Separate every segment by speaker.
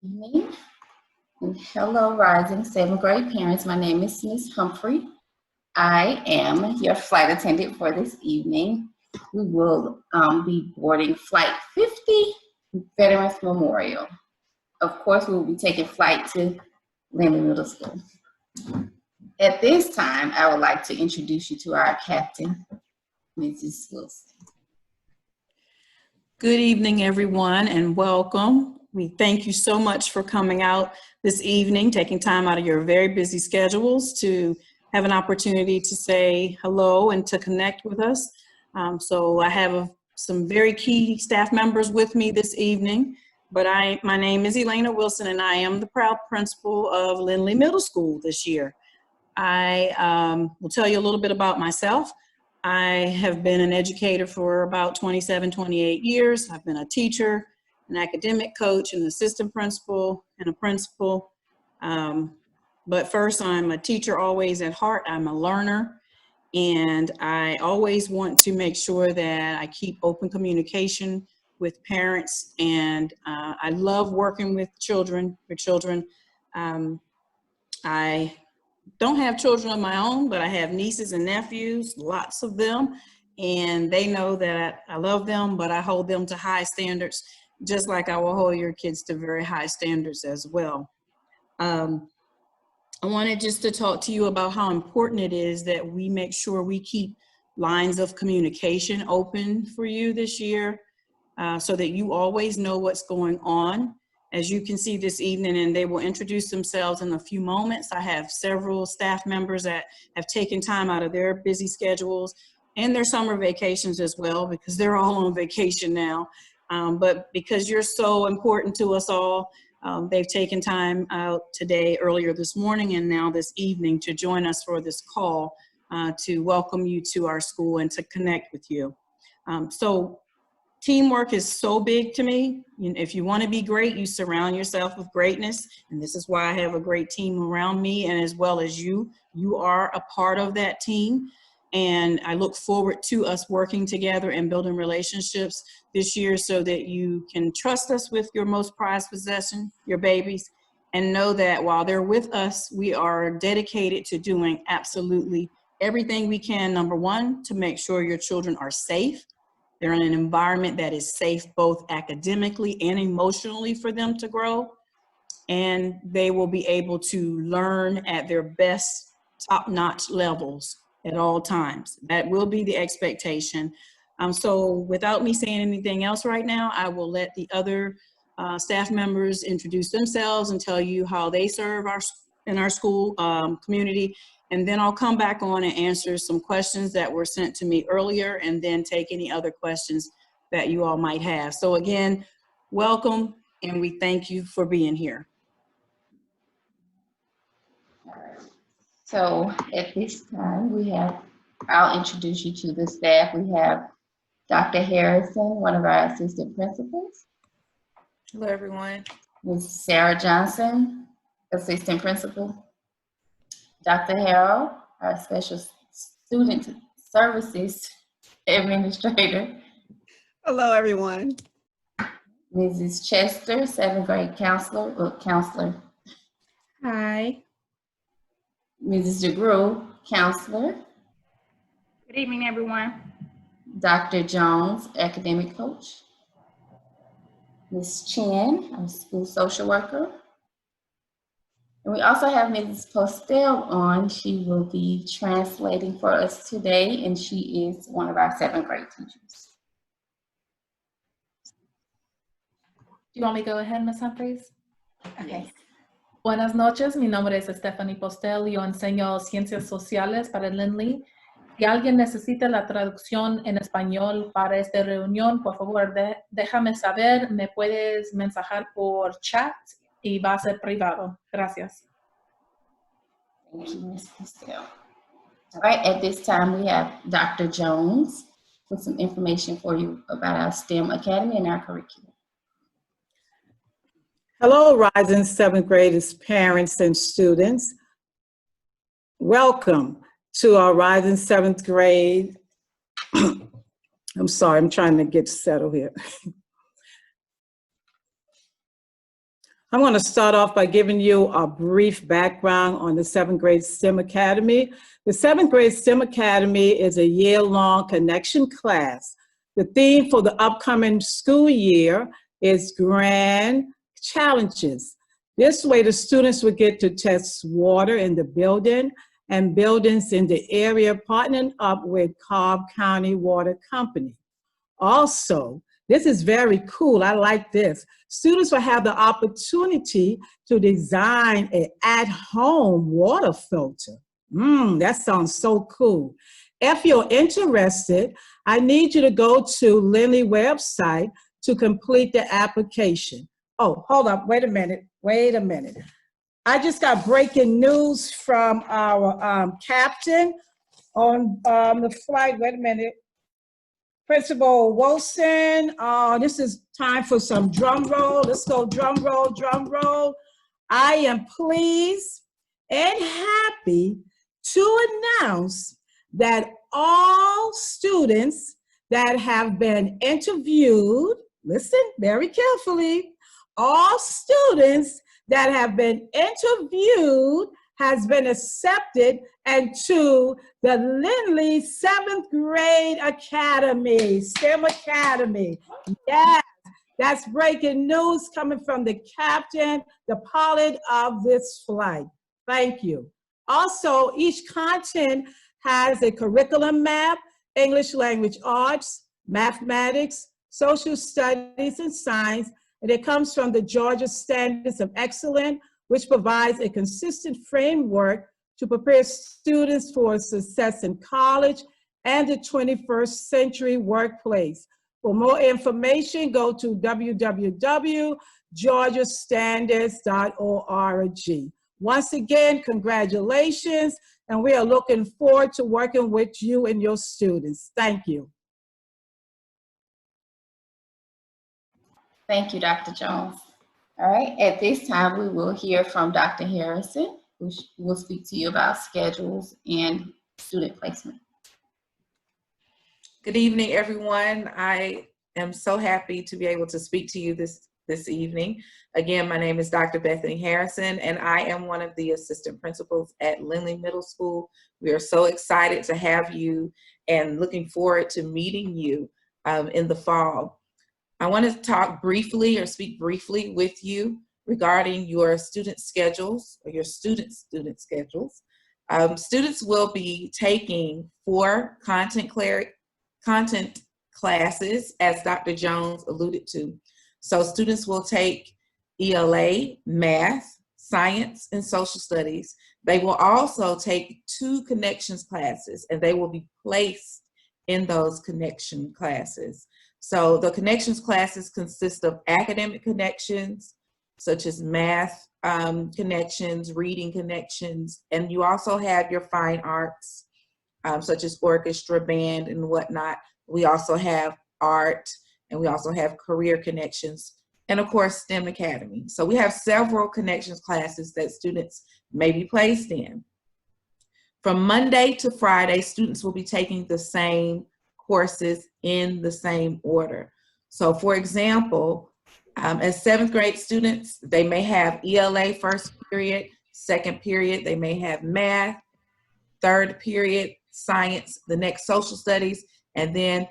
Speaker 1: Evening. And hello, rising seventh grade parents. My name is Ms. Humphrey. I am your flight attendant for this evening. We will be boarding Flight 50, Veterans Memorial. Of course, we will be taking flight to Lindley Middle School. At this time, I would like to introduce you to our captain, Mrs. Wilson.
Speaker 2: Good evening, everyone, and welcome. We thank you so much for coming out this evening, taking time out of your very busy schedules to have an opportunity to say hello and to connect with us. So I have some very key staff members with me this evening, but my name is Elena Wilson, and I am the proud principal of Lindley Middle School this year. I will tell you a little bit about myself. I have been an educator for about 27, 28 years. I've been a teacher, an academic coach, an assistant principal, and a principal. But first, I'm a teacher always at heart. I'm a learner, and I always want to make sure that I keep open communication with parents, and I love working with children. I don't have children of my own, but I have nieces and nephews, lots of them, and they know that I love them, but I hold them to high standards, just like I will hold your kids to very high standards as well. I wanted just to talk to you about how important it is that we make sure we keep lines of communication open for you this year, so that you always know what's going on. As you can see this evening, and they will introduce themselves in a few moments, I have several staff members that have taken time out of their busy schedules and their summer vacations as well, because they're all on vacation now. But because you're so important to us all, they've taken time out today, earlier this morning, and now this evening to join us for this call to welcome you to our school and to connect with you. So teamwork is so big to me. If you want to be great, you surround yourself with greatness. And this is why I have a great team around me, and as well as you. You are a part of that team. And I look forward to us working together and building relationships this year so that you can trust us with your most prized possession, your babies, and know that while they're with us, we are dedicated to doing absolutely everything we can, number one, to make sure your children are safe. They're in an environment that is safe both academically and emotionally for them to grow. And they will be able to learn at their best top-notch levels at all times. That will be the expectation. So without me saying anything else right now, I will let the other staff members introduce themselves and tell you how they serve in our school community. And then I'll come back on and answer some questions that were sent to me earlier, and then take any other questions that you all might have. So again, welcome, and we thank you for being here.
Speaker 1: So at this time, I'll introduce you to the staff. We have Dr. Harrison, one of our assistant principals.
Speaker 3: Hello, everyone.
Speaker 1: Ms. Sarah Johnson, assistant principal. Dr. Harrell, our special student services administrator.
Speaker 3: Hello, everyone.
Speaker 1: Mrs. Chester, seventh grade counselor.
Speaker 3: Hi.
Speaker 1: Mrs. DeGrew, counselor.
Speaker 4: Good evening, everyone.
Speaker 1: Dr. Jones, academic coach. Ms. Chen, our school social worker. And we also have Mrs. Postel on. She will be translating for us today, and she is one of our seventh grade teachers.
Speaker 5: Do you want me to go ahead, Ms. Humphreys? Okay.
Speaker 1: Yes.
Speaker 5: Buenas noches, mi nombre es Stephanie Postel. Yo enseño ciencias sociales para Lindley. Si alguien necesita la traducción en español para esta reunión, por favor, déjame saber. Me puedes mensajar por chat y va a ser privado. Gracias.
Speaker 1: Thank you, Ms. Postel. All right, at this time, we have Dr. Jones with some information for you about our STEM Academy and our curriculum.
Speaker 6: Hello, rising seventh graders, parents, and students. Welcome to our rising seventh grade. I'm sorry, I'm trying to get settled here. I'm going to start off by giving you a brief background on the 7th grade STEM Academy. The 7th grade STEM Academy is a year-long connection class. The theme for the upcoming school year is Grand Challenges. This way, the students will get to test water in the building and buildings in the area, partnering up with Cobb County Water Company. Also, this is very cool. I like this. Students will have the opportunity to design an at-home water filter. That sounds so cool. If you're interested, I need you to go to Lindley website to complete the application. Oh, hold up. Wait a minute. I just got breaking news from our captain on the flight. Wait a minute. Principal Wilson, this is time for some drum roll. Let's go drum roll, drum roll. I am pleased and happy to announce that all students that have been interviewed, listen very carefully, all students that have been interviewed has been accepted into the Lindley 7th grade Academy, STEM Academy. Yes, that's breaking news coming from the captain, the pilot of this flight. Thank you. Also, each content has a curriculum map, English language arts, mathematics, social studies, and science, and it comes from the Georgia Standards of Excellence, which provides a consistent framework to prepare students for success in college and the 21st century workplace. For more information, go to www.georgiastandards.org. Once again, congratulations, and we are looking forward to working with you and your students. Thank you.
Speaker 1: Thank you, Dr. Jones. All right, at this time, we will hear from Dr. Harrison, who will speak to you about schedules and student placement.
Speaker 3: Good evening, everyone. I am so happy to be able to speak to you this evening. Again, my name is Dr. Bethany Harrison, and I am one of the assistant principals at Lindley Middle School. We are so excited to have you and looking forward to meeting you in the fall. I want to talk briefly or speak briefly with you regarding your student schedules or your student schedules. Students will be taking 4 content classes, as Dr. Jones alluded to. So students will take ELA, math, science, and social studies. They will also take 2 connections classes, and they will be placed in those connection classes. So the connections classes consist of academic connections, such as math connections, reading connections, and you also have your fine arts, such as orchestra, band, and whatnot. We also have art, and we also have career connections, and of course, STEM Academy. So we have several connections classes that students may be placed in. From Monday to Friday, students will be taking the same courses in the same order. So for example, as 7th grade students, they may have ELA first period, second period, they may have math, third period, science, the next social studies, and then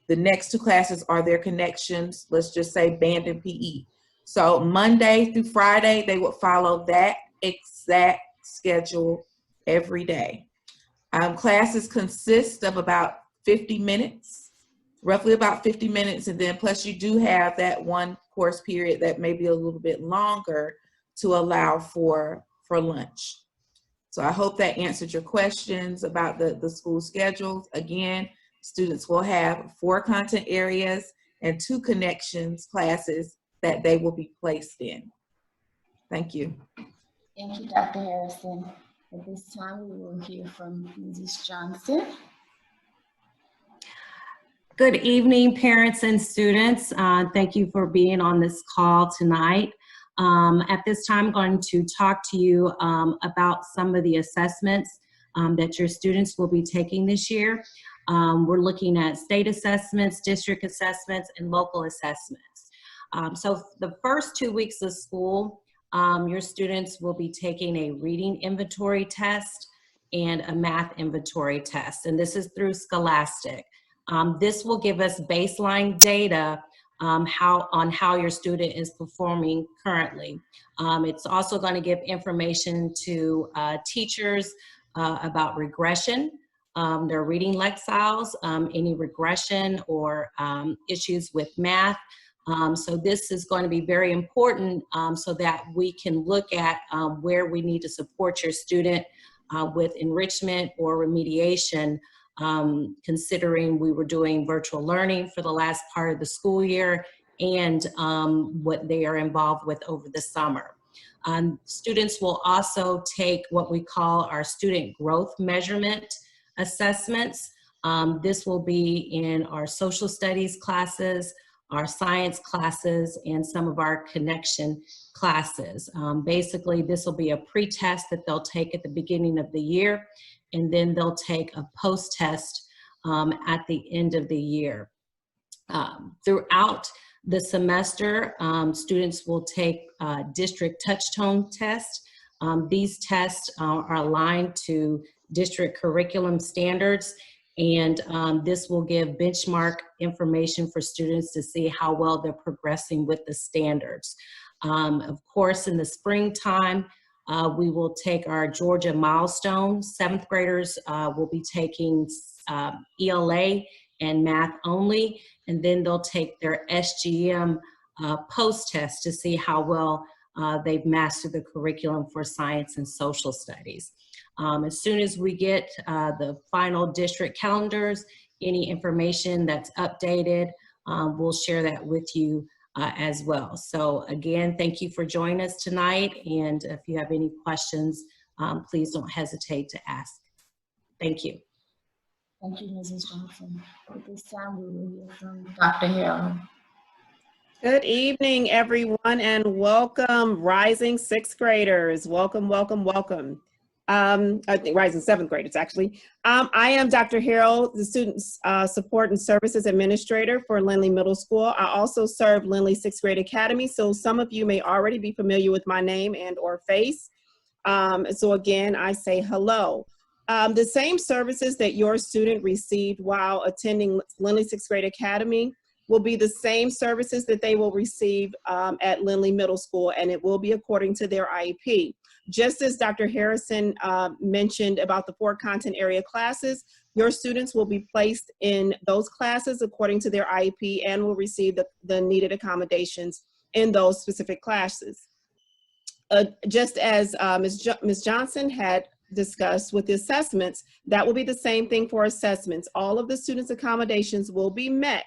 Speaker 3: the next 2 classes are their connections, let's just say band and PE. So Monday through Friday, they would follow that exact schedule every day. Classes consist of about 50 minutes, roughly about 50 minutes, and then plus you do have that 1 course period that may be a little bit longer to allow for lunch. So I hope that answered your questions about the school schedules. Again, students will have 4 content areas and 2 connections classes that they will be placed in. Thank you.
Speaker 1: Thank you, Dr. Harrison. At this time, we will hear from Mrs. Johnson.
Speaker 7: Good evening, parents and students. Thank you for being on this call tonight. At this time, I'm going to talk to you about some of the assessments that your students will be taking this year. We're looking at state assessments, district assessments, and local assessments. So the first 2 weeks of school, your students will be taking a reading inventory test and a math inventory test, and this is through Scholastic. This will give us baseline data on how your student is performing currently. It's also going to give information to teachers about regression, their reading lexiles, any regression or issues with math. So this is going to be very important so that we can look at where we need to support your student with enrichment or remediation, considering we were doing virtual learning for the last part of the school year and what they are involved with over the summer. Students will also take what we call our student growth measurement assessments. This will be in our social studies classes, our science classes, and some of our connection classes. Basically, this will be a pre-test that they'll take at the beginning of the year, and then they'll take a post-test at the end of the year. Throughout the semester, students will take district touch-tone tests. These tests are aligned to district curriculum standards, and this will give benchmark information for students to see how well they're progressing with the standards. Of course, in the springtime, we will take our Georgia milestone. 7th graders will be taking ELA and math only, and then they'll take their SGM post-test to see how well they've mastered the curriculum for science and social studies. As soon as we get the final district calendars, any information that's updated, we'll share that with you as well. So again, thank you for joining us tonight, and if you have any questions, please don't hesitate to ask. Thank you.
Speaker 1: Thank you, Mrs. Johnson. At this time, we will hear from Dr. Harrell.
Speaker 8: Good evening, everyone, and welcome, rising 6th graders. Welcome, welcome, welcome. I think rising 7th graders, actually. I am Dr. Harrell, the Student Support and Services Administrator for Lindley Middle School. I also serve Lindley 6th Grade Academy, so some of you may already be familiar with my name and or face. So again, I say hello. The same services that your student received while attending Lindley 6th Grade Academy will be the same services that they will receive at Lindley Middle School, and it will be according to their IEP. Just as Dr. Harrison mentioned about the 4 content area classes, your students will be placed in those classes according to their IEP and will receive the needed accommodations in those specific classes. Just as Ms. Johnson had discussed with the assessments, that will be the same thing for assessments. All of the students' accommodations will be met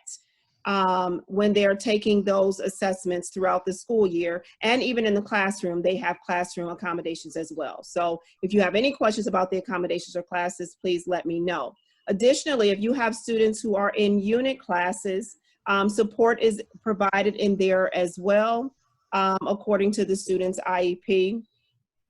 Speaker 8: when they're taking those assessments throughout the school year, and even in the classroom, they have classroom accommodations as well. So if you have any questions about the accommodations or classes, please let me know. Additionally, if you have students who are in unit classes, support is provided in there as well, according to the student's IEP.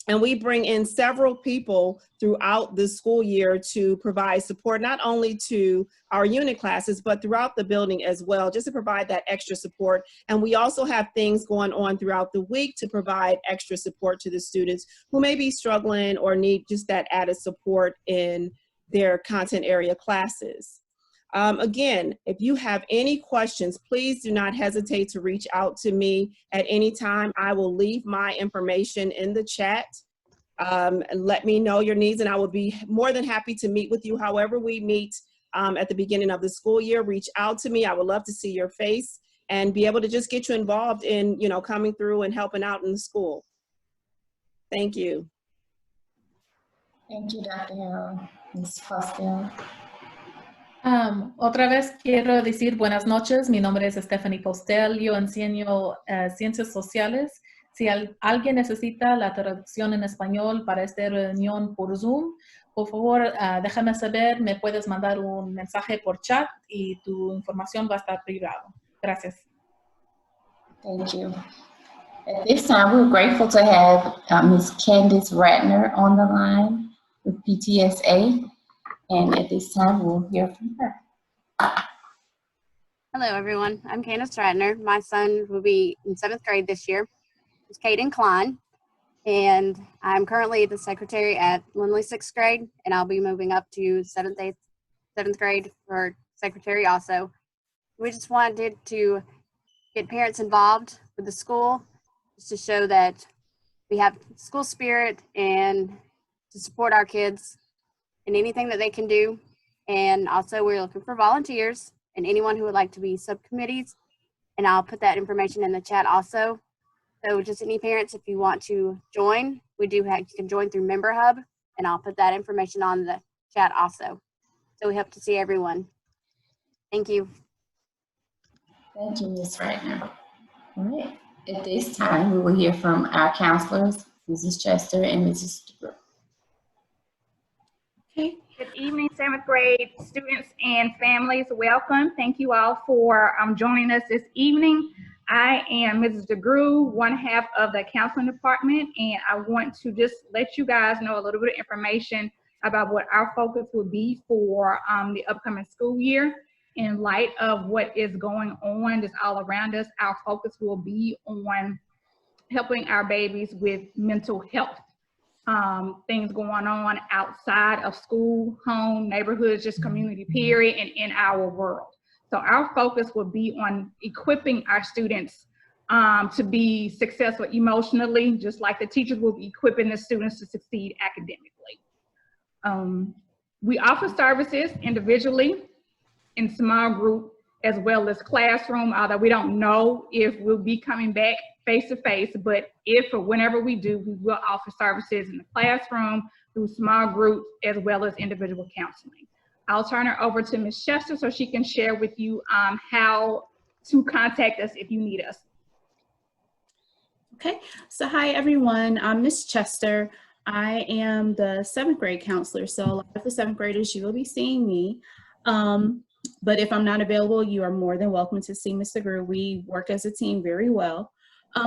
Speaker 8: And we bring in several people throughout the school year to provide support, not only to our unit classes, but throughout the building as well, just to provide that extra support. And we also have things going on throughout the week to provide extra support to the students who may be struggling or need just that added support in their content area classes. Again, if you have any questions, please do not hesitate to reach out to me at any time. I will leave my information in the chat. And let me know your needs, and I will be more than happy to meet with you however we meet at the beginning of the school year. Reach out to me. I would love to see your face and be able to just get you involved in, you know, coming through and helping out in the school. Thank you.
Speaker 1: Thank you, Dr. Harrell. Ms. Postel.
Speaker 5: Otra vez quiero decir buenas noches. Mi nombre es Stephanie Postel. Yo enseño ciencias sociales. Si alguien necesita la traducción en español para esta reunión por Zoom, por favor, déjame saber. Me puedes mandar un mensaje por chat y tu información va a estar privada. Gracias.
Speaker 1: Thank you. At this time, we're grateful to have Ms. Candice Ratner on the line with PTSA. And at this time, we'll hear from her.
Speaker 9: Hello, everyone. I'm Candace Stratner. My son will be in 7th grade this year. It's Caden Klein. and I'm currently the secretary at Lindley 6th grade, and I'll be moving up to 7th grade for secretary also. We just wanted to get parents involved with the school just to show that we have school spirit and to support our kids in anything that they can do. And also we're looking for volunteers and anyone who would like to be subcommittees. And I'll put that information in the chat also. So just any parents, if you want to join, you can join through Member Hub, and I'll put that information on the chat also. So we hope to see everyone. Thank you.
Speaker 1: Thank you, Ms. Reitner. All right. At this time, we will hear from our counselors, Mrs. Chester and Mrs. DeGroot.
Speaker 4: Okay. Good evening, 7th grade students and families. Welcome. Thank you all for joining us this evening. I am Mrs. DeGroot, one half of the counseling department, and I want to just let you guys know a little bit of information about what our focus will be for the upcoming school year. In light of what is going on just all around us, our focus will be on helping our babies with mental health. Things going on outside of school, home, neighborhoods, just community period, and in our world. So our focus will be on equipping our students to be successful emotionally, just like the teachers will be equipping the students to succeed academically. We offer services individually, in small group, as well as classroom, although we don't know if we'll be coming back face-to-face, but if or whenever we do, we will offer services in the classroom, through small groups, as well as individual counseling. I'll turn it over to Ms. Chester so she can share with you how to contact us if you need us.
Speaker 10: Okay, so hi everyone, I'm Ms. Chester. I am the 7th grade counselor, so a lot of the 7th graders, you will be seeing me. But if I'm not available, you are more than welcome to see Mr. Greer. We work as a team very well.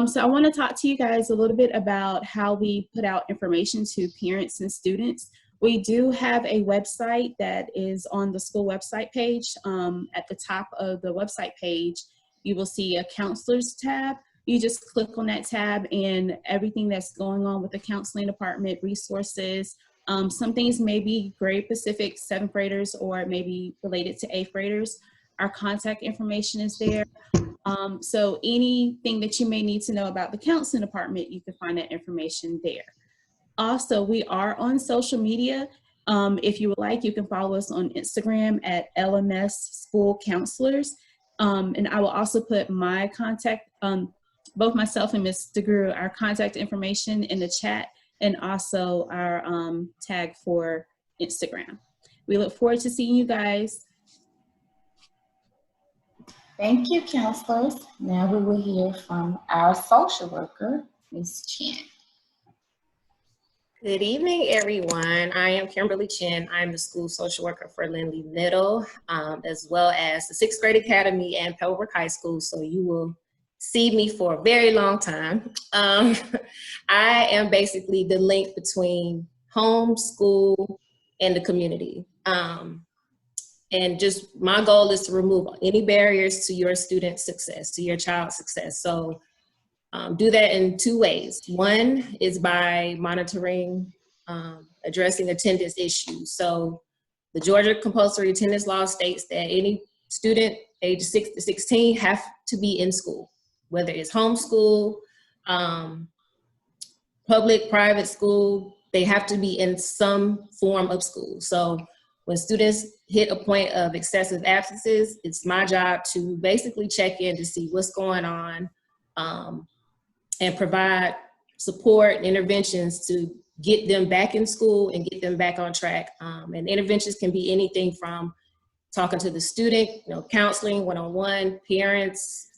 Speaker 10: So I want to talk to you guys a little bit about how we put out information to parents and students. We do have a website that is on the school website page. At the top of the website page, you will see a counselors tab. You just click on that tab and everything that's going on with the counseling department, resources. Some things may be grade specific, 7th graders, or maybe related to 8th graders. Our contact information is there. So anything that you may need to know about the counseling department, you can find that information there. Also, we are on social media. If you would like, you can follow us on Instagram at LMS School Counselors. And I will also put my contact, both myself and Ms. DeGrew, our contact information in the chat, and also our tag for Instagram. We look forward to seeing you guys.
Speaker 1: Thank you, counselors. Now we will hear from our social worker, Ms. Chen.
Speaker 11: Good evening, everyone. I am Kimberly Chen. I'm the school social worker for Lindley Middle, as well as the 6th grade academy and Pebblebrook High School. So you will see me for a very long time. I am basically the link between home, school, and the community. And just my goal is to remove any barriers to your student's success, to your child's success. So do that in 2 ways. One is by monitoring, addressing attendance issues. So the Georgia compulsory attendance law states that any student age 6 to 16 have to be in school, whether it's homeschool, public, private school, they have to be in some form of school. So when students hit a point of excessive absences, it's my job to basically check in to see what's going on and provide support and interventions to get them back in school and get them back on track. And interventions can be anything from talking to the student, counseling, one-on-one, parents,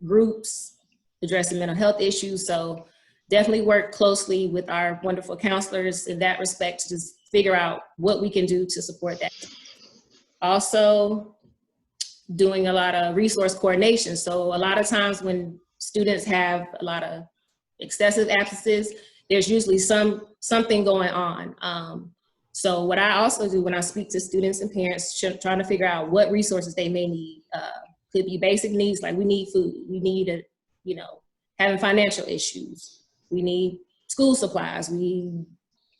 Speaker 11: groups, addressing mental health issues. So definitely work closely with our wonderful counselors in that respect to just figure out what we can do to support that. Also, doing a lot of resource coordination. So a lot of times when students have a lot of excessive absences, there's usually something going on. So what I also do when I speak to students and parents, trying to figure out what resources they may need. Could be basic needs like we need food, we need having financial issues. we need school supplies, we need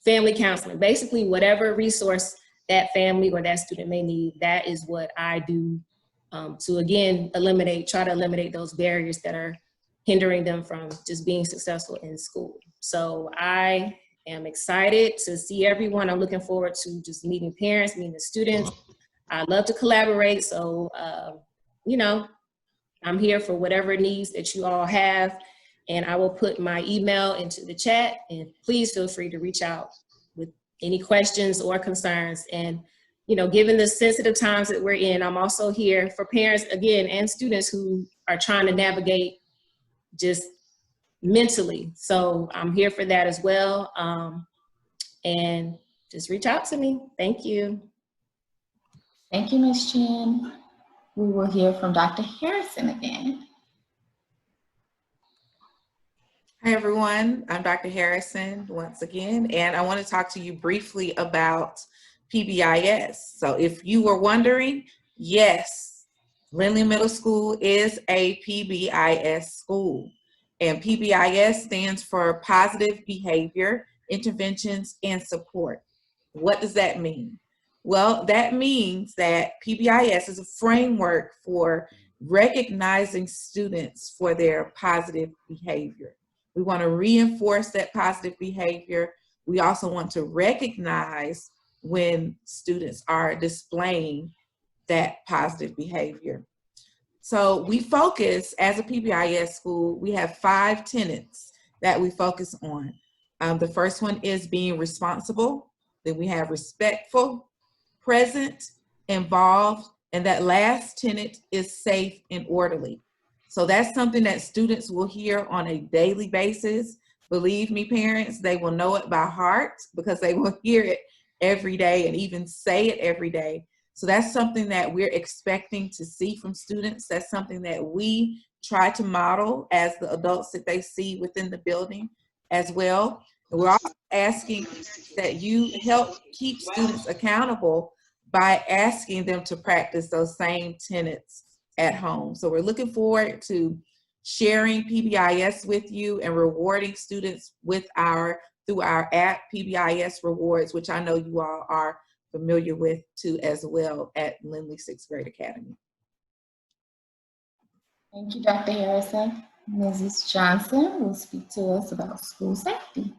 Speaker 11: family counseling, basically whatever resource that family or that student may need, that is what I do to, again, try to eliminate those barriers that are hindering them from just being successful in school. So I am excited to see everyone. I'm looking forward to just meeting parents, meeting the students. I love to collaborate, so you know, I'm here for whatever needs that you all have, and I will put my email into the chat, and please feel free to reach out with any questions or concerns. And you know, given the sensitive times that we're in, I'm also here for parents, again, and students who are trying to navigate just mentally. So I'm here for that as well. And just reach out to me. Thank you.
Speaker 1: Thank you, Ms. Chin. We will hear from Dr. Harrison again.
Speaker 3: Hi, everyone. I'm Dr. Harrison once again, and I want to talk to you briefly about PBIS. So if you were wondering, yes, Lindley Middle School is a PBIS school, and PBIS stands for Positive Behavior, Interventions, and Support. What does that mean? Well, that means that PBIS is a framework for recognizing students for their positive behavior. We want to reinforce that positive behavior. We also want to recognize when students are displaying that positive behavior. So we focus, as a PBIS school, we have 5 tenets that we focus on. The first one is being responsible. Then we have respectful, present, involved, and that last tenet is safe and orderly. So that's something that students will hear on a daily basis. Believe me, parents, they will know it by heart because they will hear it every day and even say it every day. So that's something that we're expecting to see from students. That's something that we try to model as the adults that they see within the building as well. And we're also asking that you help keep students accountable by asking them to practice those same tenets at home. So we're looking forward to sharing PBIS with you and rewarding students with through our app, PBIS Rewards, which I know you all are familiar with too as well at Lindley 6th Grade Academy.
Speaker 1: Thank you, Dr. Harrison. Mrs. Johnson will speak to us about school safety.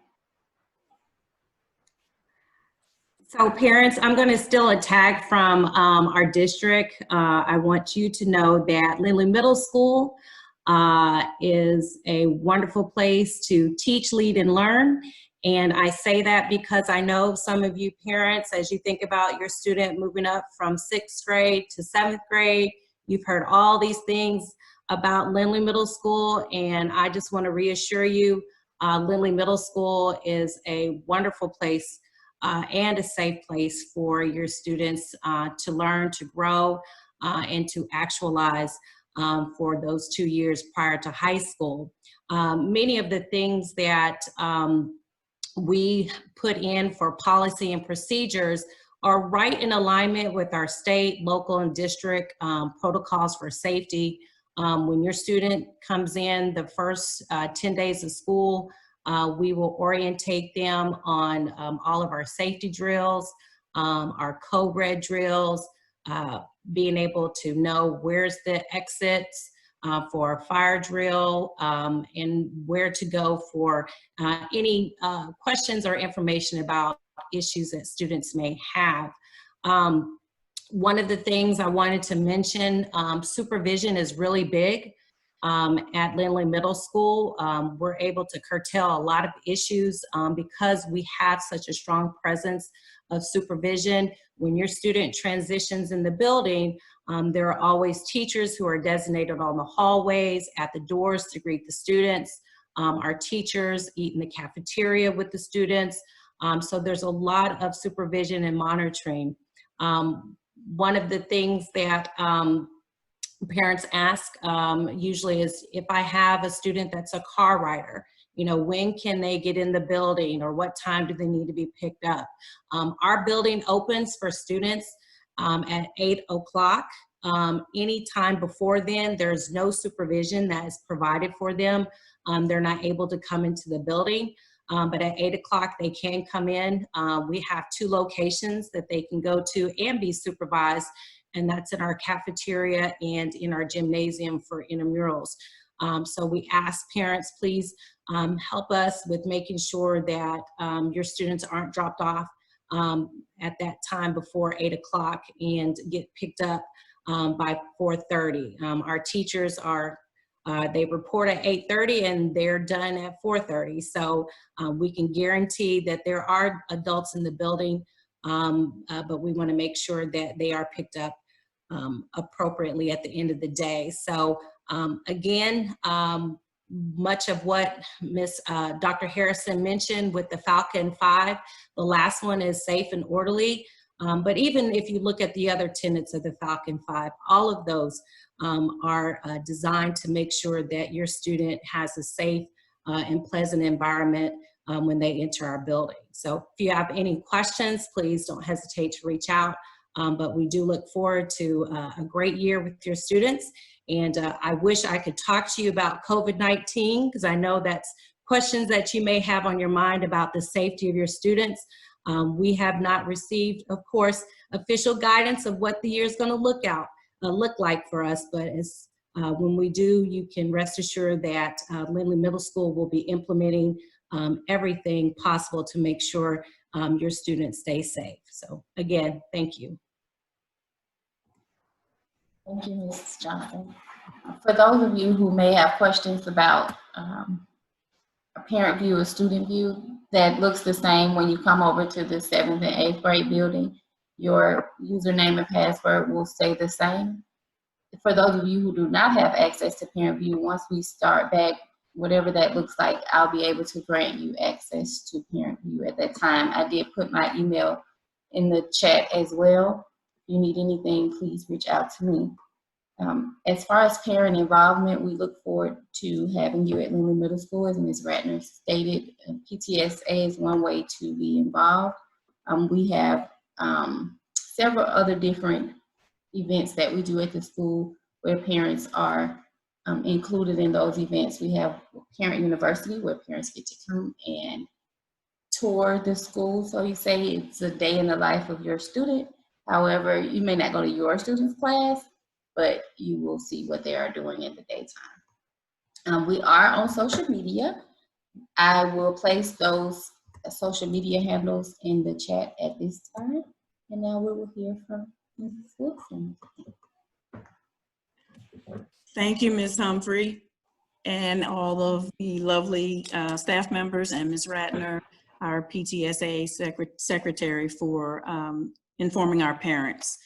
Speaker 7: So parents, I'm going to steal a tag from our district. I want you to know that Lindley Middle School is a wonderful place to teach, lead, and learn. And I say that because I know some of you parents, as you think about your student moving up from 6th grade to 7th grade, you've heard all these things about Lindley Middle School, and I just want to reassure you, Lindley Middle School is a wonderful place and a safe place for your students to learn, to grow, and to actualize for those 2 years prior to high school. Many of the things that we put in for policy and procedures are right in alignment with our state, local, and district protocols for safety. When your student comes in the first 10 days of school, we will orientate them on all of our safety drills, our co-red drills, being able to know where's the exits for a fire drill, and where to go for any questions or information about issues that students may have. One of the things I wanted to mention, supervision is really big. At Lindley Middle School, we're able to curtail a lot of issues because we have such a strong presence of supervision. When your student transitions in the building, there are always teachers who are designated on the hallways, at the doors to greet the students. Our teachers eat in the cafeteria with the students. So there's a lot of supervision and monitoring. One of the things that parents ask usually is, if I have a student that's a car rider, you know, when can they get in the building, or what time do they need to be picked up? Our building opens for students at 8 o'clock. Any time before then, there's no supervision that is provided for them. they're not able to come into the building. But at 8 o'clock, they can come in. We have 2 locations that they can go to and be supervised, and that's in our cafeteria and in our gymnasium for intramurals. So we ask parents, please help us with making sure that your students aren't dropped off at that time before 8 o'clock and get picked up by 4:30. Our teachers are they report at 8:30 and they're done at 4:30. So we can guarantee that there are adults in the building, but we want to make sure that they are picked up appropriately at the end of the day. So again, much of what Dr. Harrison mentioned with the Falcon 5, the last one is safe and orderly. But even if you look at the other tenets of the Falcon 5, all of those are designed to make sure that your student has a safe and pleasant environment when they enter our building. So if you have any questions, please don't hesitate to reach out. But we do look forward to a great year with your students. And I wish I could talk to you about COVID-19, because I know that's questions that you may have on your mind about the safety of your students. We have not received, of course, official guidance of what the year is going to look like for us. But as, when we do, you can rest assured that Lindley Middle School will be implementing everything possible to make sure your students stay safe. So again, thank you.
Speaker 1: Thank you, Mrs. Johnson. For those of you who may have questions about a parent view or student view, that looks the same when you come over to the 7th and 8th grade building. Your username and password will stay the same. For those of you who do not have access to parent view, once we start back, whatever that looks like, I'll be able to grant you access to parent view at that time. I did put my email in the chat as well. If you need anything, please reach out to me. As far as parent involvement, we look forward to having you at Lindley Middle School. As Ms. Ratner stated, PTSA is one way to be involved. We have several other different events that we do at the school where parents are included in those events. We have Parent University, where parents get to come and tour the school. So you say it's a day in the life of your student. However, you may not go to your student's class, but you will see what they are doing in the daytime. We are on social media. I will place those social media handles in the chat at this time. And now we will hear from Mrs. Wilson.
Speaker 2: Thank you, Ms. Humphrey, and all of the lovely staff members, and Ms. Ratner, our PTSA secretary, for informing our parents.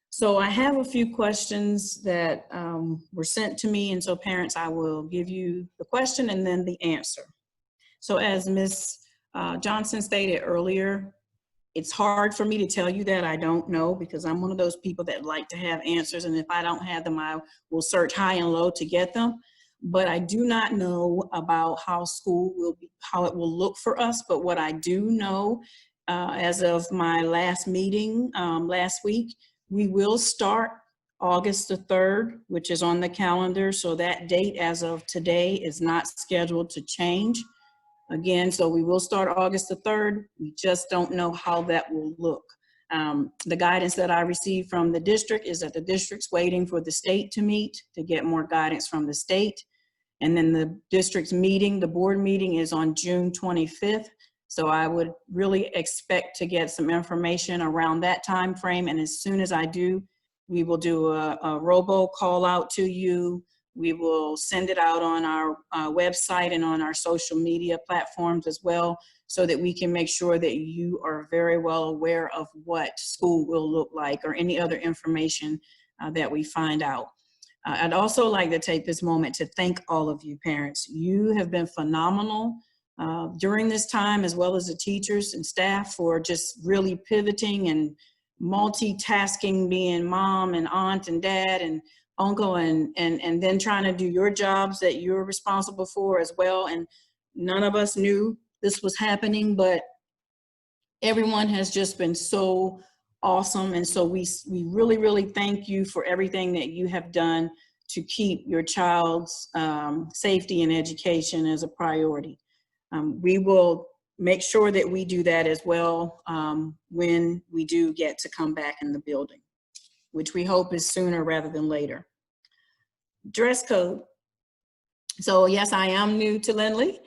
Speaker 2: So I have a few questions that were sent to me, and so parents, I will give you the question and then the answer. So as Ms. Johnson stated earlier, it's hard for me to tell you that I don't know, because I'm one of those people that like to have answers, and if I don't have them, I will search high and low to get them. But I do not know about how school will be, how it will look for us. But what I do know, as of my last meeting last week, we will start August the 3rd, which is on the calendar. So that date as of today is not scheduled to change. Again, so we will start August the 3rd. We just don't know how that will look. The guidance that I received from the district is that the district's waiting for the state to meet to get more guidance from the state. And then the district's meeting, the board meeting, is on June 25th. So I would really expect to get some information around that time frame. And as soon as I do, we will do a robo call out to you. We will send it out on our website and on our social media platforms as well, so that we can make sure that you are very well aware of what school will look like, or any other information that we find out. I'd also like to take this moment to thank all of you parents. You have been phenomenal during this time, as well as the teachers and staff, for just really pivoting and multitasking, being mom and aunt and dad and uncle, and then trying to do your jobs that you're responsible for as well. And none of us knew this was happening, but everyone has just been so awesome. And so we really, really thank you for everything that you have done to keep your child's safety and education as a priority. We will make sure that we do that as well when we do get to come back in the building, which we hope is sooner rather than later. Dress code. So yes, I am new to Lindley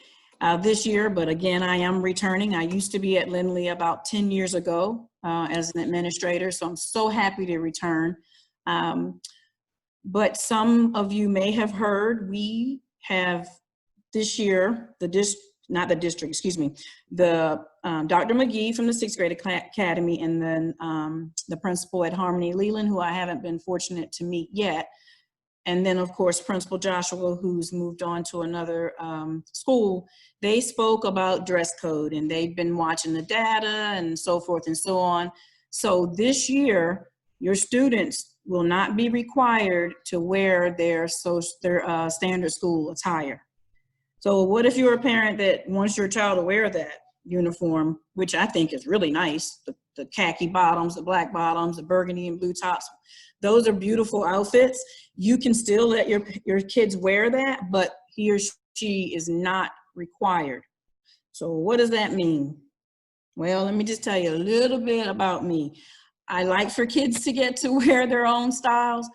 Speaker 2: this year, but again, I am returning. I used to be at Lindley about 10 years ago as an administrator, so I'm so happy to return. But some of you may have heard, we have this year, Dr. McGee from the 6th grade academy, and then the principal at Harmony Leland, who I haven't been fortunate to meet yet. And then of course, Principal Joshua, who's moved on to another school, they spoke about dress code and they've been watching the data and so forth and so on. So this year, your students will not be required to wear their standard school attire. So what if you're a parent that wants your child to wear that uniform, which I think is really nice, the khaki bottoms, the black bottoms, the burgundy and blue tops. Those are beautiful outfits. You can still let your kids wear that, but he or she is not required. So what does that mean? Well, let me just tell you a little bit about me. I like for kids to get to wear their own styles,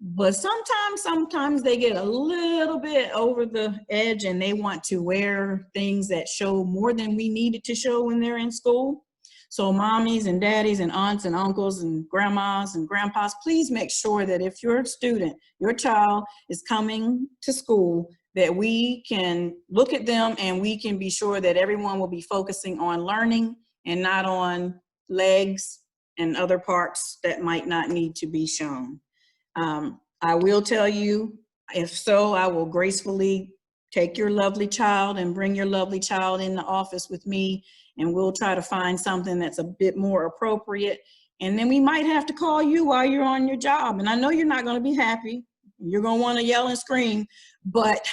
Speaker 2: but sometimes they get a little bit over the edge and they want to wear things that show more than we need it to show when they're in school. So mommies and daddies and aunts and uncles and grandmas and grandpas, please make sure that if your student, your child is coming to school, that we can look at them and we can be sure that everyone will be focusing on learning and not on legs and other parts that might not need to be shown. I will tell you, if so, I will gracefully take your lovely child and bring your lovely child in the office with me, and we'll try to find something that's a bit more appropriate. And then we might have to call you while you're on your job. And I know you're not going to be happy. You're going to want to yell and scream, but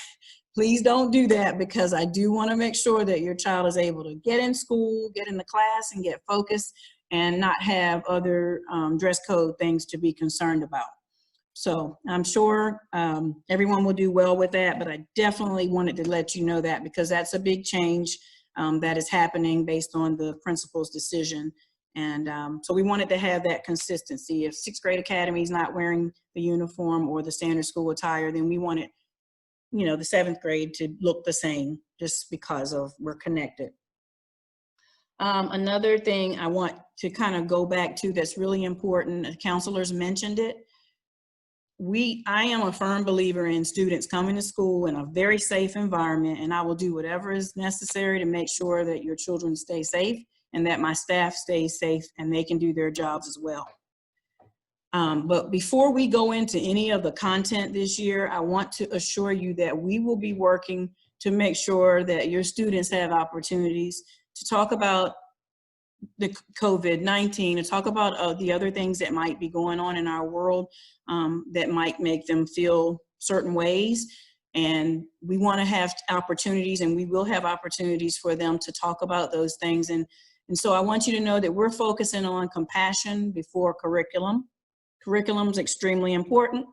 Speaker 2: please don't do that, because I do want to make sure that your child is able to get in school, get in the class, and get focused and not have other dress code things to be concerned about. So I'm sure everyone will do well with that, but I definitely wanted to let you know that, because that's a big change that is happening based on the principal's decision. And so we wanted to have that consistency. If 6th grade academy is not wearing the uniform or the standard school attire, then we wanted, the 7th grade to look the same, just because of we're connected. Another thing I want to kind of go back to that's really important, the counselors mentioned it. I am a firm believer in students coming to school in a very safe environment, and I will do whatever is necessary to make sure that your children stay safe and that my staff stays safe and they can do their jobs as well. But before we go into any of the content this year, I want to assure you that we will be working to make sure that your students have opportunities to talk about the COVID-19, to talk about the other things that might be going on in our world that might make them feel certain ways. And we want to have opportunities, and we will have opportunities for them to talk about those things. And so I want you to know that we're focusing on compassion before curriculum. Curriculum is extremely important,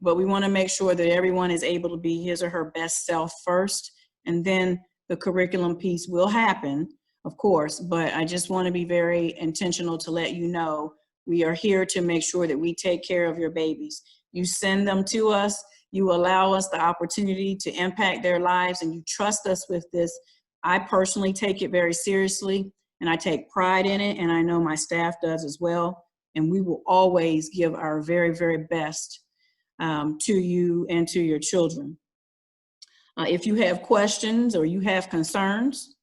Speaker 2: but we want to make sure that everyone is able to be his or her best self first, and then the curriculum piece will happen, of course, but I just want to be very intentional to let you know we are here to make sure that we take care of your babies. You send them to us, you allow us the opportunity to impact their lives, and you trust us with this. I personally take it very seriously, and I take pride in it, and I know my staff does as well. And we will always give our very, very best to you and to your children. If you have questions or you have concerns,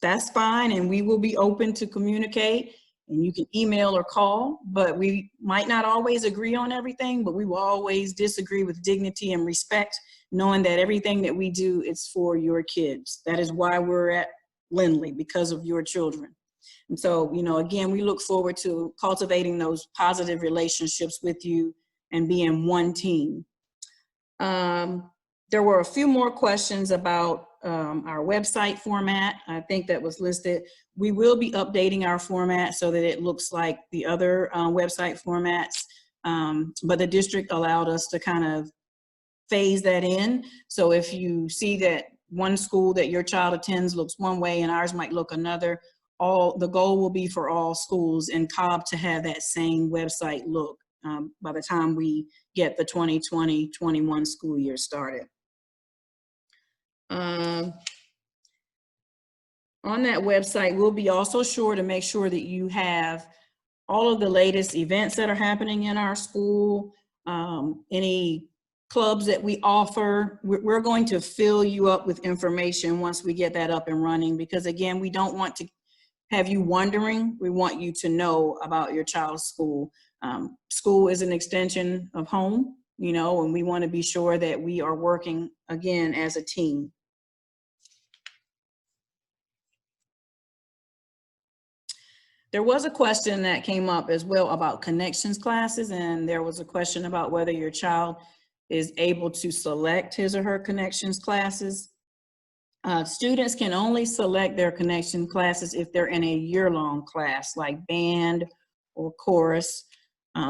Speaker 2: that's fine, and we will be open to communicate, and you can email or call, but we might not always agree on everything, but we will always disagree with dignity and respect, knowing that everything that we do is for your kids. That is why we're at Lindley, because of your children. And so, again, we look forward to cultivating those positive relationships with you and being one team. There were a few more questions about our website format. I think that was listed. We will be updating our format so that it looks like the other website formats, but the district allowed us to kind of phase that in. So if you see that one school that your child attends looks one way and ours might look another, the goal will be for all schools in Cobb to have that same website look by the time we get the 2020-21 school year started. On that website, we'll be also sure to make sure that you have all of the latest events that are happening in our school, any clubs that we offer. We're going to fill you up with information once we get that up and running, because again, we don't want to have you wondering. We want you to know about your child's school. School is an extension of home, you know, and we want to be sure that we are working again as a team. There was a question that came up as well about connections classes, and there was a question about whether your child is able to select his or her connections classes. Students can only select their connection classes if they're in a year-long class, like band or chorus.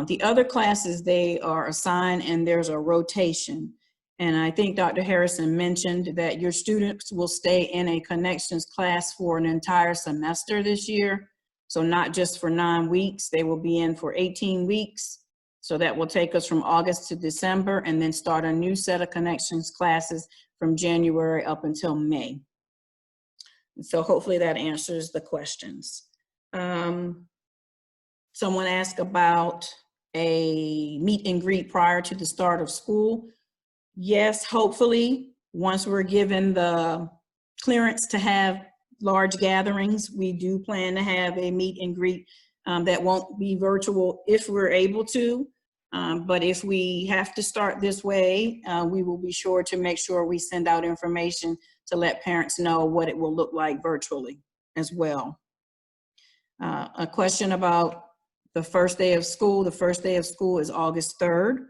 Speaker 2: The other classes, they are assigned and there's a rotation. And I think Dr. Harrison mentioned that your students will stay in a connections class for an entire semester this year. So not just for 9 weeks, they will be in for 18 weeks. So that will take us from August to December, and then start a new set of connections classes from January up until May. So hopefully that answers the questions. Someone asked about a meet and greet prior to the start of school. Yes, hopefully, once we're given the clearance to have large gatherings, we do plan to have a meet and greet that won't be virtual if we're able to. But if we have to start this way, we will be sure to make sure we send out information to let parents know what it will look like virtually as well. A question about the first day of school. The first day of school is August 3rd.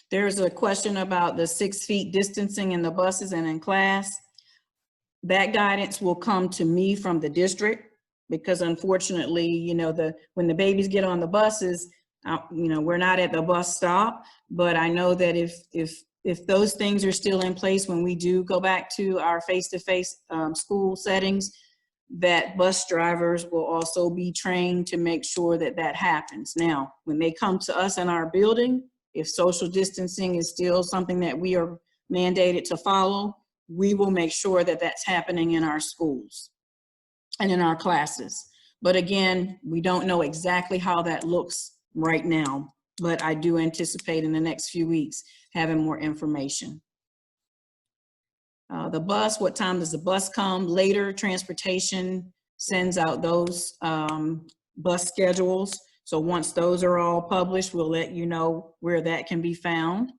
Speaker 2: There's a question about the 6 feet distancing in the buses and in class. That guidance will come to me from the district, because unfortunately, you know, when the babies get on the buses, you know, we're not at the bus stop. But I know that if those things are still in place when we do go back to our face-to-face school settings, that bus drivers will also be trained to make sure that that happens. Now, when they come to us in our building, if social distancing is still something that we are mandated to follow, we will make sure that that's happening in our schools and in our classes. But again, we don't know exactly how that looks right now, but I do anticipate in the next few weeks having more information. The bus, what time does the bus come? Later, transportation sends out those bus schedules. So once those are all published, we'll let you know where that can be found.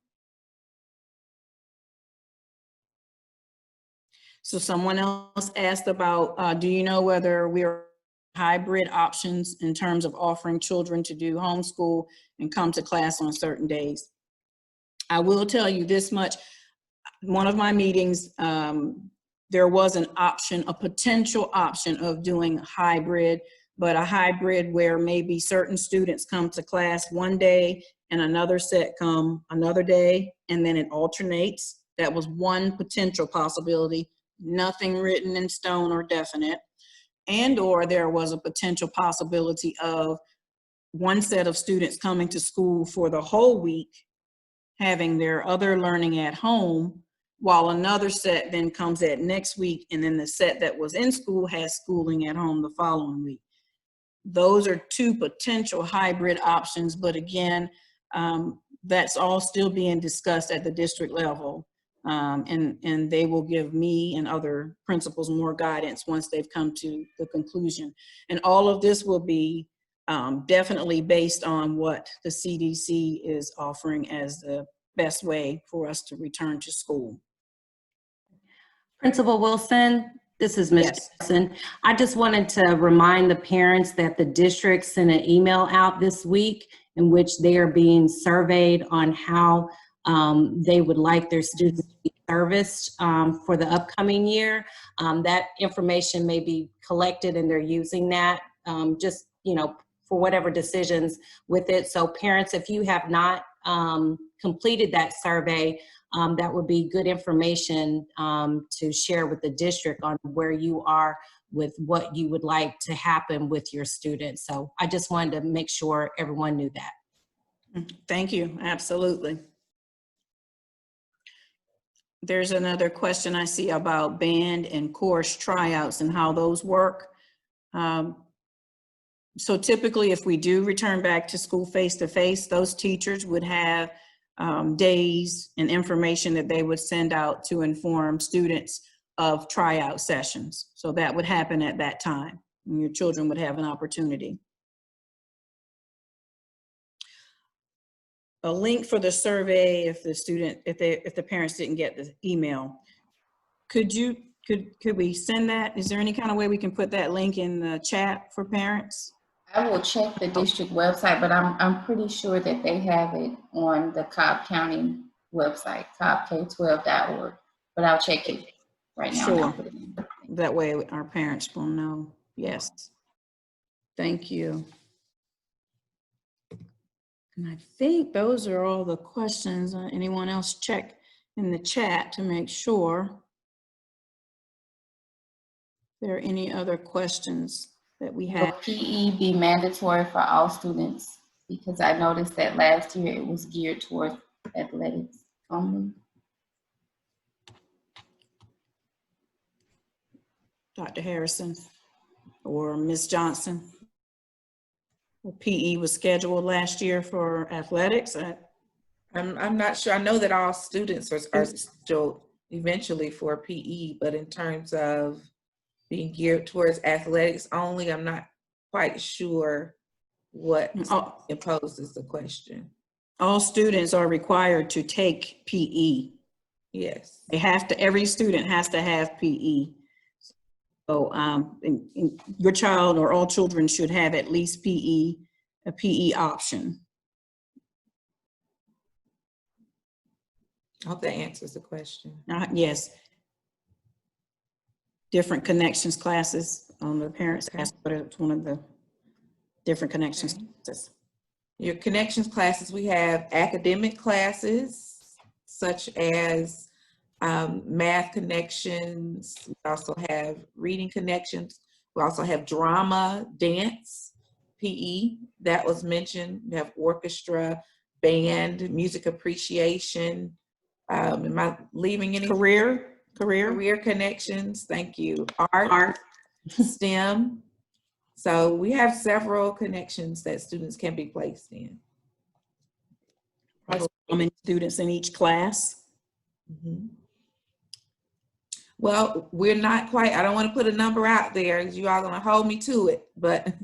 Speaker 2: So someone else asked about, do you know whether we're hybrid options in terms of offering children to do homeschool and come to class on certain days? I will tell you this much. One of my meetings, there was an option, a potential option of doing hybrid, but a hybrid where maybe certain students come to class one day and another set come another day, and then it alternates. That was one potential possibility, nothing written in stone or definite. And or there was a potential possibility of one set of students coming to school for the whole week, having their other learning at home, while another set then comes at next week, and then the set that was in school has schooling at home the following week. Those are two potential hybrid options, but again, that's all still being discussed at the district level. And they will give me and other principals more guidance once they've come to the conclusion. And all of this will be definitely based on what the CDC is offering as the best way for us to return to school.
Speaker 7: Principal Wilson, this is Ms. Jackson. I just wanted to remind the parents that the district sent an email out this week in which they are being surveyed on how they would like their students to be serviced for the upcoming year. That information may be collected and they're using that. Just, you know, for whatever decisions with it. So parents, if you have not completed that survey, that would be good information to share with the district on where you are with what you would like to happen with your students. So I just wanted to make sure everyone knew that.
Speaker 2: Thank you, absolutely. There's another question I see about band and chorus tryouts and how those work. So typically, if we do return back to school face-to-face, those teachers would have days and information that they would send out to inform students of tryout sessions. So that would happen at that time, and your children would have an opportunity. A link for the survey if the parents didn't get the email. Could we send that? Is there any kind of way we can put that link in the chat for parents?
Speaker 1: I will check the district website, but I'm pretty sure that they have it on the Cobb County website, cobbk12.org. But I'll check it right now.
Speaker 2: Sure. That way our parents will know. Yes. Thank you. And I think those are all the questions. Anyone else check in the chat to make sure there are any other questions that we have.
Speaker 1: Will PE be mandatory for all students? Because I noticed that last year it was geared towards athletics only.
Speaker 2: Dr. Harrison or Ms. Johnson? PE was scheduled last year for athletics.
Speaker 3: I'm not sure. I know that all students are scheduled eventually for PE, but in terms of being geared towards athletics only, I'm not quite sure what imposes the question.
Speaker 2: All students are required to take PE.
Speaker 3: Yes.
Speaker 2: They have to, every student has to have PE. So your child or all children should have at least PE, a PE option.
Speaker 3: I hope that answers the question.
Speaker 2: Yes. Different connections classes on the parents asked, but it's one of the different connections classes.
Speaker 3: Your connections classes, we have academic classes such as math connections. We also have reading connections. We also have drama, dance, PE that was mentioned. We have orchestra, band, music appreciation. Am I leaving any? Career connections. Thank you. Art, STEM. So we have several connections that students can be placed in.
Speaker 2: How many students in each class?
Speaker 3: Mm-hmm. Well, we're not quite, I don't want to put a number out there because you all going to hold me to it, but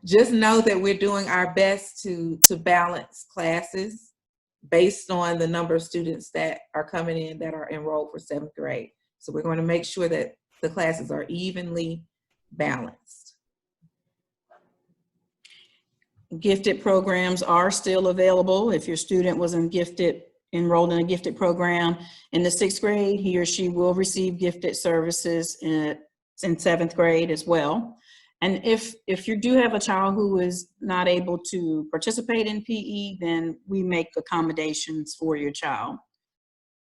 Speaker 3: just know that we're doing our best to balance classes based on the number of students that are coming in that are enrolled for 7th grade. So we're going to make sure that the classes are evenly balanced.
Speaker 2: Gifted programs are still available. If your student was enrolled in a gifted program in the 6th grade, he or she will receive gifted services in 7th grade as well. And if you do have a child who is not able to participate in PE, then we make accommodations for your child.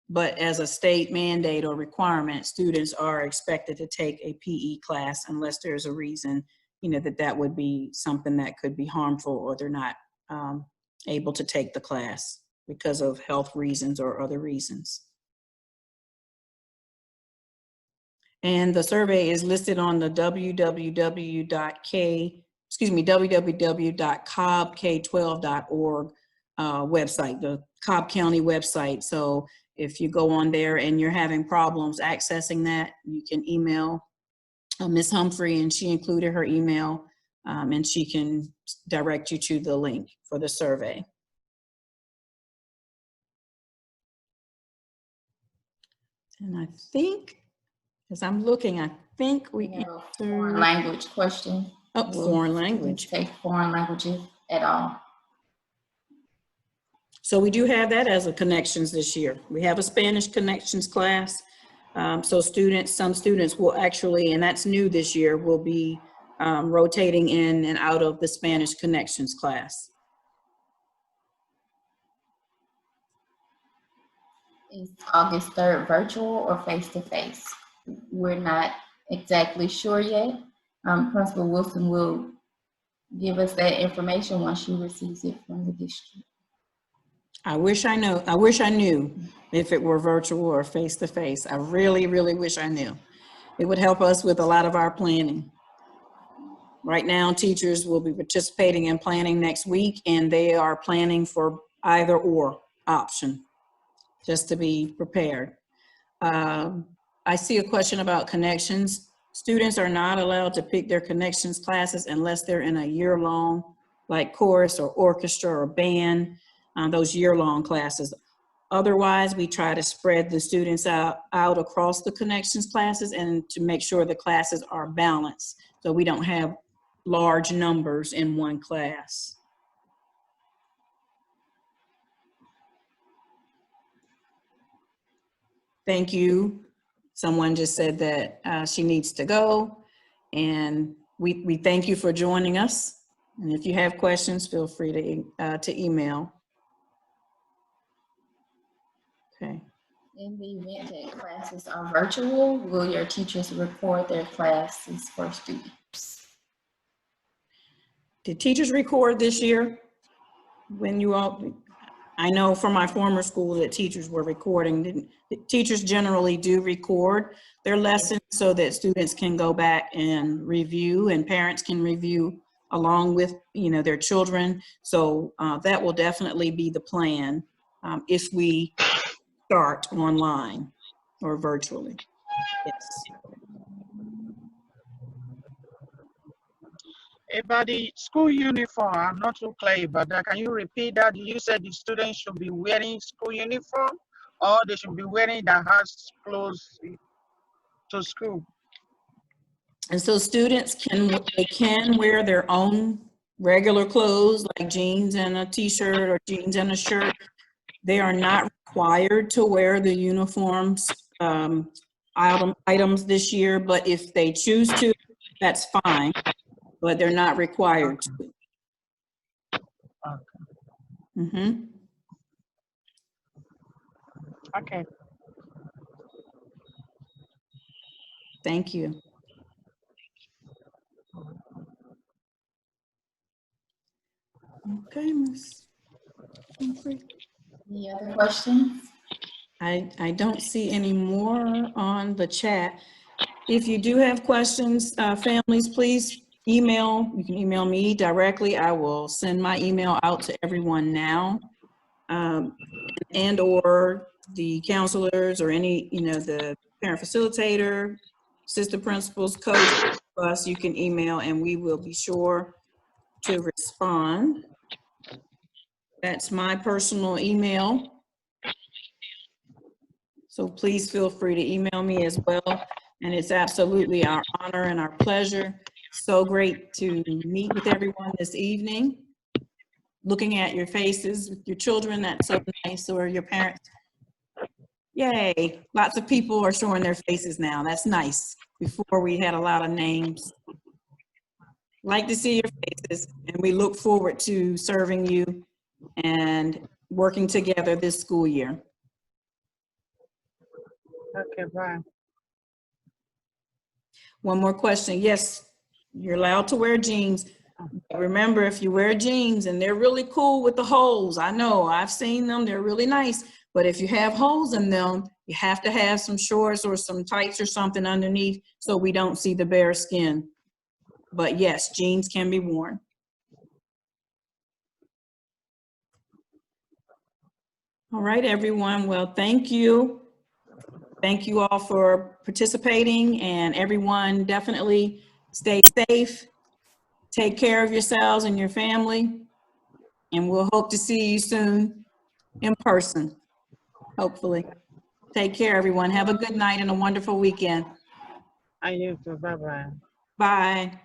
Speaker 2: But as a state mandate or requirement, students are expected to take a PE class unless there's a reason, that would be something that could be harmful or they're not able to take the class because of health reasons or other reasons. And the survey is listed on the www.cobbk12.org website, the Cobb County website. So if you go on there and you're having problems accessing that, you can email Ms. Humphrey, and she included her email, and she can direct you to the link for the survey. And I think, as I'm looking, I think we answered.
Speaker 1: Foreign language question.
Speaker 2: Oh, foreign language.
Speaker 1: Take foreign languages at all.
Speaker 2: So we do have that as a connections this year. We have a Spanish connections class. So some students will actually, and that's new this year, will be rotating in and out of the Spanish Connections class.
Speaker 1: Is August 3rd virtual or face-to-face? We're not exactly sure yet. Principal Wilson will give us that information once she receives it from the district.
Speaker 2: I wish I knew if it were virtual or face-to-face. I really, really wish I knew. It would help us with a lot of our planning. Right now, teachers will be participating in planning next week, and they are planning for either or option, just to be prepared. I see a question about connections. Students are not allowed to pick their connections classes unless they're in a year-long, like chorus or orchestra or band, those year-long classes. Otherwise, we try to spread the students out across the connections classes and to make sure the classes are balanced so we don't have large numbers in one class. Thank you. Someone just said that she needs to go, and we thank you for joining us. And if you have questions, feel free to email. Okay.
Speaker 1: In the event that classes are virtual, will your teachers record their classes for students?
Speaker 2: Did teachers record this year? When you all, I know from my former school that teachers were recording. Teachers generally do record their lessons so that students can go back and review, and parents can review along with, you know, their children. So that will definitely be the plan if we start online or virtually. Yes.
Speaker 12: About the school uniform, I'm not too clear about that. Can you repeat that? You said the students should be wearing school uniform, or they should be wearing their house clothes to school?
Speaker 2: And so students can wear their own regular clothes like jeans and a t-shirt or jeans and a shirt. They are not required to wear the uniforms items this year, but if they choose to, that's fine, but they're not required to.
Speaker 12: Okay. Okay.
Speaker 2: Thank you. Okay, Ms. Humphrey.
Speaker 1: Any other questions?
Speaker 2: I don't see any more on the chat. If you do have questions, families, please email. You can email me directly. I will send my email out to everyone now, and or the counselors or any, you know, the parent facilitator, assistant principals, coach, us, you can email and we will be sure to respond. That's my personal email. So please feel free to email me as well. And it's absolutely our honor and our pleasure. So great to meet with everyone this evening. Looking at your faces with your children, that's so nice, or your parents. Yay, lots of people are showing their faces now. That's nice. Before we had a lot of names. Like to see your faces, and we look forward to serving you and working together this school year.
Speaker 12: Okay, bye.
Speaker 2: One more question. Yes, you're allowed to wear jeans. But remember, if you wear jeans and they're really cool with the holes, I know, I've seen them, they're really nice. But if you have holes in them, you have to have some shorts or some tights or something underneath so we don't see the bare skin. But yes, jeans can be worn. All right, everyone. Well, thank you. Thank you all for participating, and everyone definitely stay safe. Take care of yourselves and your family, and we'll hope to see you soon in person, hopefully. Take care, everyone. Have a good night and a wonderful weekend.
Speaker 12: I you too. Bye-bye.
Speaker 2: Bye.